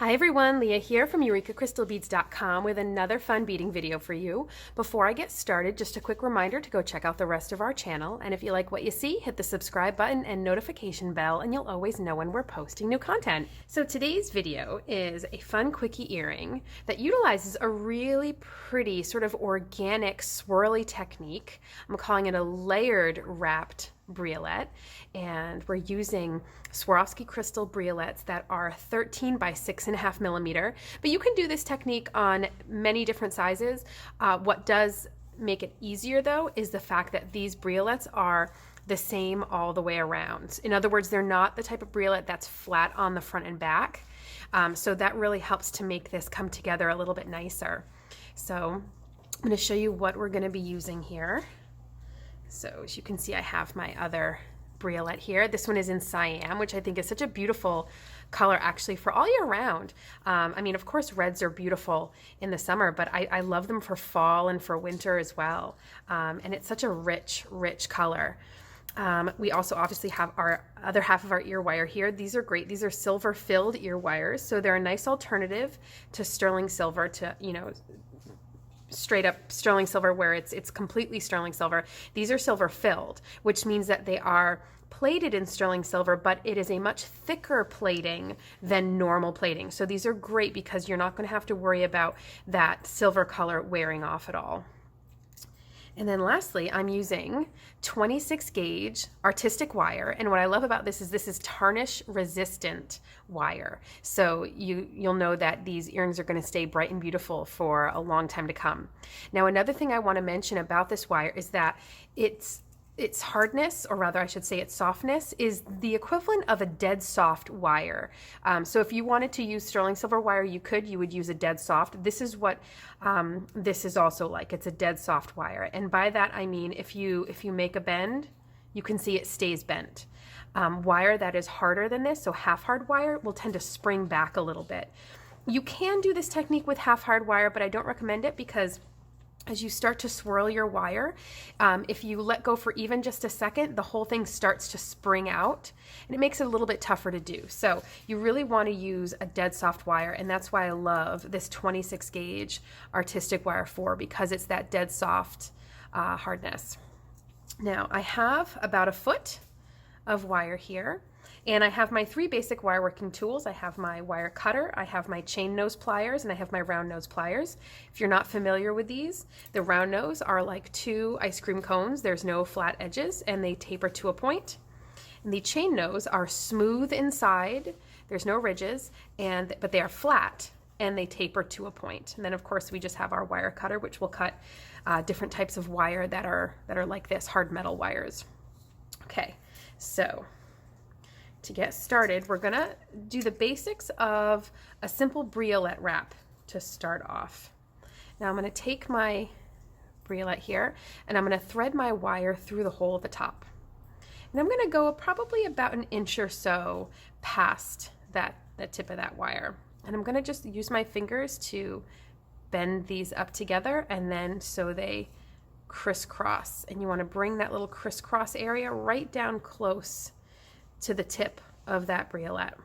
Hi everyone, Leah here from EurekaCrystalBeads.com with another fun beading video for you. Before I get started, just a quick reminder to go check out the rest of our channel, and if you like what you see, hit the subscribe button and notification bell and you'll always know when we're posting new content. So today's video is a fun quickie earring that utilizes a really pretty sort of organic swirly technique. I'm calling it a layered wrapped briolette, and we're using Swarovski crystal briolettes that are 13 by 6.5 millimeter, but you can do this technique on many different sizes. What does make it easier though is the fact that these briolettes are the same all the way around. In other words, they're not the type of briolette that's flat on the front and back, so that really helps to make this come together a little bit nicer. So I'm going to show you what we're going to be using here. So as you can see, I have my other briolette here. This one is in cyan, which I think is such a beautiful color actually for all year round. I mean, of course, reds are beautiful in the summer, but I love them for fall and for winter as well. And it's such a rich, rich color. We also obviously have our other half of our ear wire here. These are great. These are silver filled ear wires. So they're a nice alternative to sterling silver, to, you know, straight up sterling silver where it's completely sterling silver. These are silver filled, which means that they are plated in sterling silver, but it is a much thicker plating than normal plating. So these are great because you're not going to have to worry about that silver color wearing off at all. And then lastly, I'm using 26 gauge artistic wire. And what I love about this is tarnish resistant wire. So you'll know that these earrings are going to stay bright and beautiful for a long time to come. Now, another thing I want to mention about this wire is that its hardness, or rather I should say its softness, is the equivalent of a dead soft wire. So if you wanted to use sterling silver wire, you would use a dead soft. This is what this is also like. It's a dead soft wire. And by that I mean if you make a bend, you can see it stays bent. Wire that is harder than this, so half hard wire, will tend to spring back a little bit. You can do this technique with half hard wire, but I don't recommend it because as you start to swirl your wire, if you let go for even just a second, the whole thing starts to spring out and it makes it a little bit tougher to do. So you really want to use a dead soft wire, and that's why I love this 26 gauge artistic wire because it's that dead soft hardness. Now I have about a foot of wire here, and I have my three basic wire working tools. I have my wire cutter, I have my chain nose pliers, and I have my round nose pliers. If you're not familiar with these, the round nose are like two ice cream cones. There's no flat edges and they taper to a point. And the chain nose are smooth inside, there's no ridges, but they are flat and they taper to a point. And then of course we just have our wire cutter, which will cut different types of wire that are like this, hard metal wires. Okay, so to get started, we're gonna do the basics of a simple briolette wrap to start off. Now I'm gonna take my briolette here and I'm gonna thread my wire through the hole at the top. And I'm gonna go probably about an inch or so past the tip of that wire. And I'm gonna just use my fingers to bend these up together, and then so they crisscross. And you wanna bring that little crisscross area right down close to the tip of that briolette.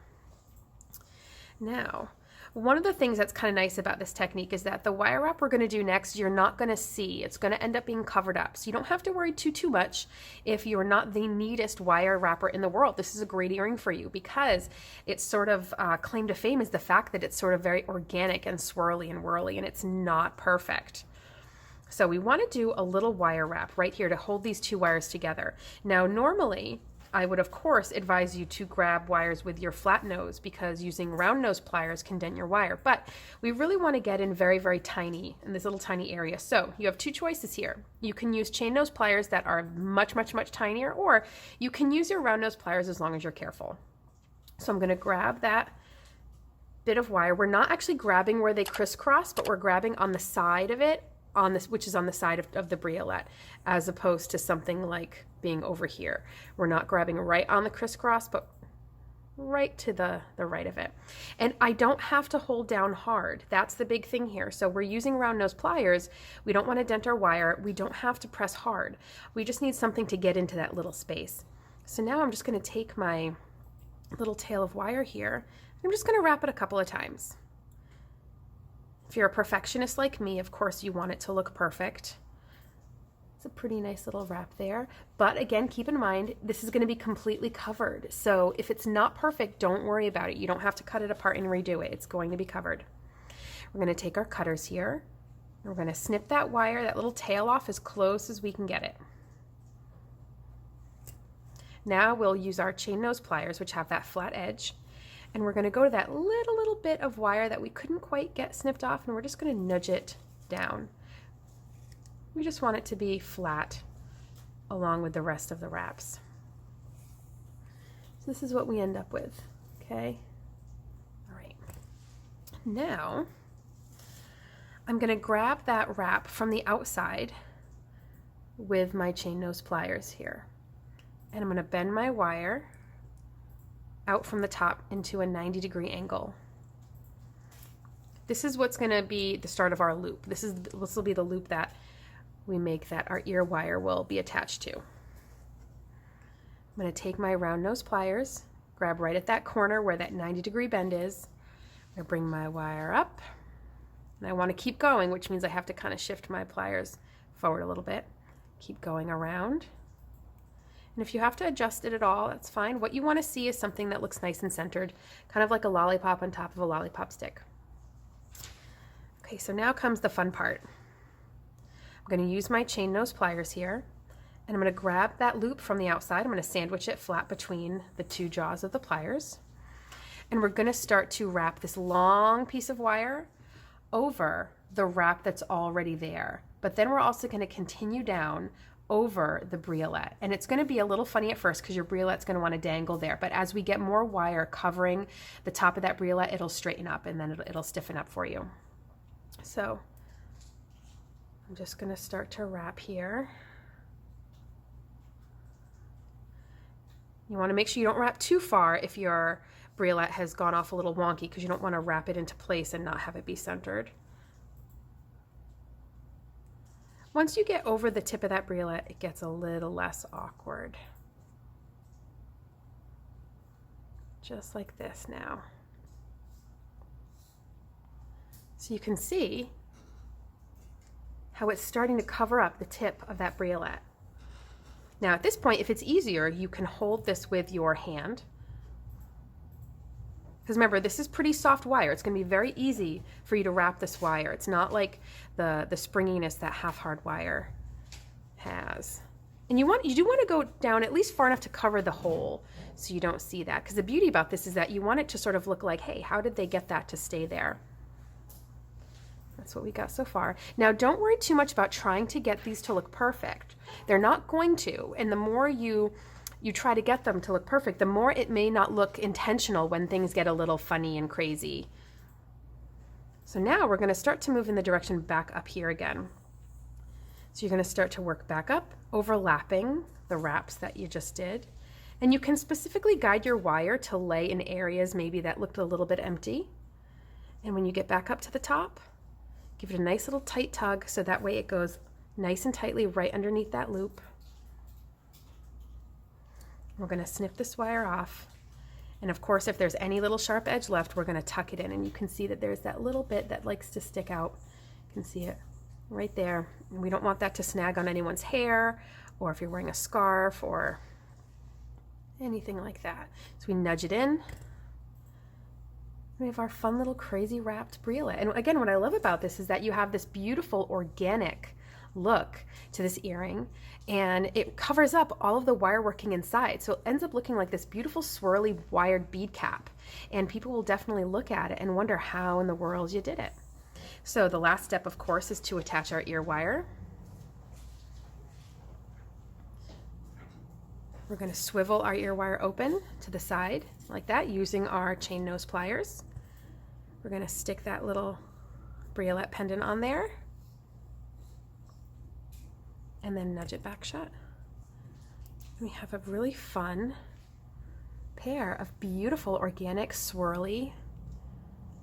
Now, one of the things that's kind of nice about this technique is that the wire wrap we're going to do next, you're not going to see. It's going to end up being covered up. So you don't have to worry too much if you're not the neatest wire wrapper in the world. This is a great earring for you because its sort of claim to fame is the fact that it's sort of very organic and swirly and whirly, and it's not perfect. So we want to do a little wire wrap right here to hold these two wires together. Now, normally, I would of course advise you to grab wires with your flat nose because using round nose pliers can dent your wire, but we really want to get in very, very tiny, in this little tiny area. So you have two choices here. You can use chain nose pliers that are much, much, much tinier, or you can use your round nose pliers as long as you're careful. So I'm going to grab that bit of wire. We're not actually grabbing where they crisscross, but we're grabbing on the side of it, which is on the side of the briolette, as opposed to something like being over here. We're not grabbing right on the crisscross, but right to the right of it. And I don't have to hold down hard. That's the big thing here. So we're using round nose pliers. We don't want to dent our wire. We don't have to press hard. We just need something to get into that little space. So now I'm just going to take my little tail of wire here. I'm I'm just going to wrap it a couple of times. If you're a perfectionist like me, of course you want it to look perfect. It's a pretty nice little wrap there. But again, keep in mind, this is going to be completely covered. So if it's not perfect, don't worry about it. You don't have to cut it apart and redo it. It's going to be covered. We're going to take our cutters here. And we're going to snip that wire, that little tail off as close as we can get it. Now we'll use our chain nose pliers, which have that flat edge. And we're going to go to that little bit of wire that we couldn't quite get snipped off, and we're just going to nudge it down. We just want it to be flat along with the rest of the wraps. So this is what we end up with, okay? All right. Now, I'm going to grab that wrap from the outside with my chain nose pliers here. And I'm going to bend my wire out from the top into a 90-degree angle. This is what's going to be the start of our loop. This will be the loop that we make that our ear wire will be attached to. I'm going to take my round nose pliers, grab right at that corner where that 90-degree bend is. I'm going to bring my wire up, and I want to keep going, which means I have to kind of shift my pliers forward a little bit. Keep going around. And if you have to adjust it at all, that's fine. What you want to see is something that looks nice and centered, kind of like a lollipop on top of a lollipop stick. Okay, so now comes the fun part. I'm going to use my chain nose pliers here, and I'm going to grab that loop from the outside. I'm going to sandwich it flat between the two jaws of the pliers. And we're going to start to wrap this long piece of wire over the wrap that's already there. But then we're also going to continue down over the briolette, and it's going to be a little funny at first because your briolette's going to want to dangle there, but as we get more wire covering the top of that briolette, it'll straighten up and then it'll stiffen up for you. So I'm just going to start to wrap here. You want to make sure you don't wrap too far if your briolette has gone off a little wonky, because you don't want to wrap it into place and not have it be centered. Once you get over the tip of that briolette, it gets a little less awkward. Just like this now. So you can see how it's starting to cover up the tip of that briolette. Now at this point, if it's easier, you can hold this with your hand. Because remember, this is pretty soft wire. It's going to be very easy for you to wrap this wire. It's not like the springiness that half-hard wire has. And you do want to go down at least far enough to cover the hole so you don't see that. Because the beauty about this is that you want it to sort of look like, hey, how did they get that to stay there? That's what we got so far. Now, don't worry too much about trying to get these to look perfect. They're not going to. And the more you try to get them to look perfect, the more it may not look intentional when things get a little funny and crazy. So now we're going to start to move in the direction back up here again. So you're going to start to work back up, overlapping the wraps that you just did. And you can specifically guide your wire to lay in areas maybe that looked a little bit empty. And when you get back up to the top, give it a nice little tight tug so that way it goes nice and tightly right underneath that loop. We're going to snip this wire off. And of course, if there's any little sharp edge left, we're going to tuck it in. And you can see that there's that little bit that likes to stick out. You can see it right there. And we don't want that to snag on anyone's hair, or if you're wearing a scarf or anything like that. So we nudge it in. We have our fun little crazy wrapped briolette. And again, what I love about this is that you have this beautiful organic look to this earring, and it covers up all of the wire working inside, so it ends up looking like this beautiful swirly wired bead cap, and people will definitely look at it and wonder how in the world you did it. So the last step, of course, is to attach our ear wire. We're going to swivel our ear wire open to the side like that using our chain nose pliers. We're going to stick that little briolette pendant on there and then nudge it back shut. We have a really fun pair of beautiful organic swirly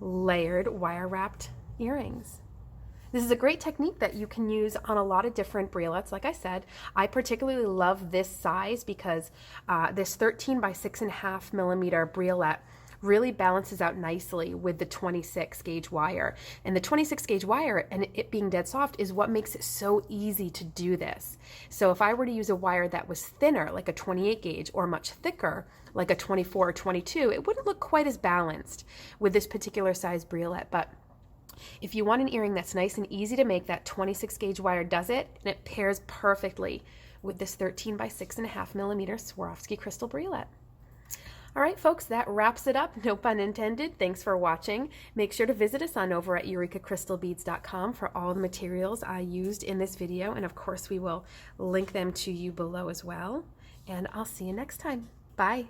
layered wire wrapped earrings. This is a great technique that you can use on a lot of different briolettes. Like I said, I particularly love this size because this 13 by 6.5 millimeter briolette really balances out nicely with the 26 gauge wire. And the 26 gauge wire, and it being dead soft, is what makes it so easy to do this. So if I were to use a wire that was thinner, like a 28 gauge, or much thicker, like a 24 or 22, it wouldn't look quite as balanced with this particular size briolette. But if you want an earring that's nice and easy to make, that 26 gauge wire does it, and it pairs perfectly with this 13 by 6.5 millimeter Swarovski crystal briolette. All right, folks, that wraps it up. No pun intended. Thanks for watching. Make sure to visit us on over at eurekacrystalbeads.com for all the materials I used in this video. And of course, we will link them to you below as well. And I'll see you next time. Bye.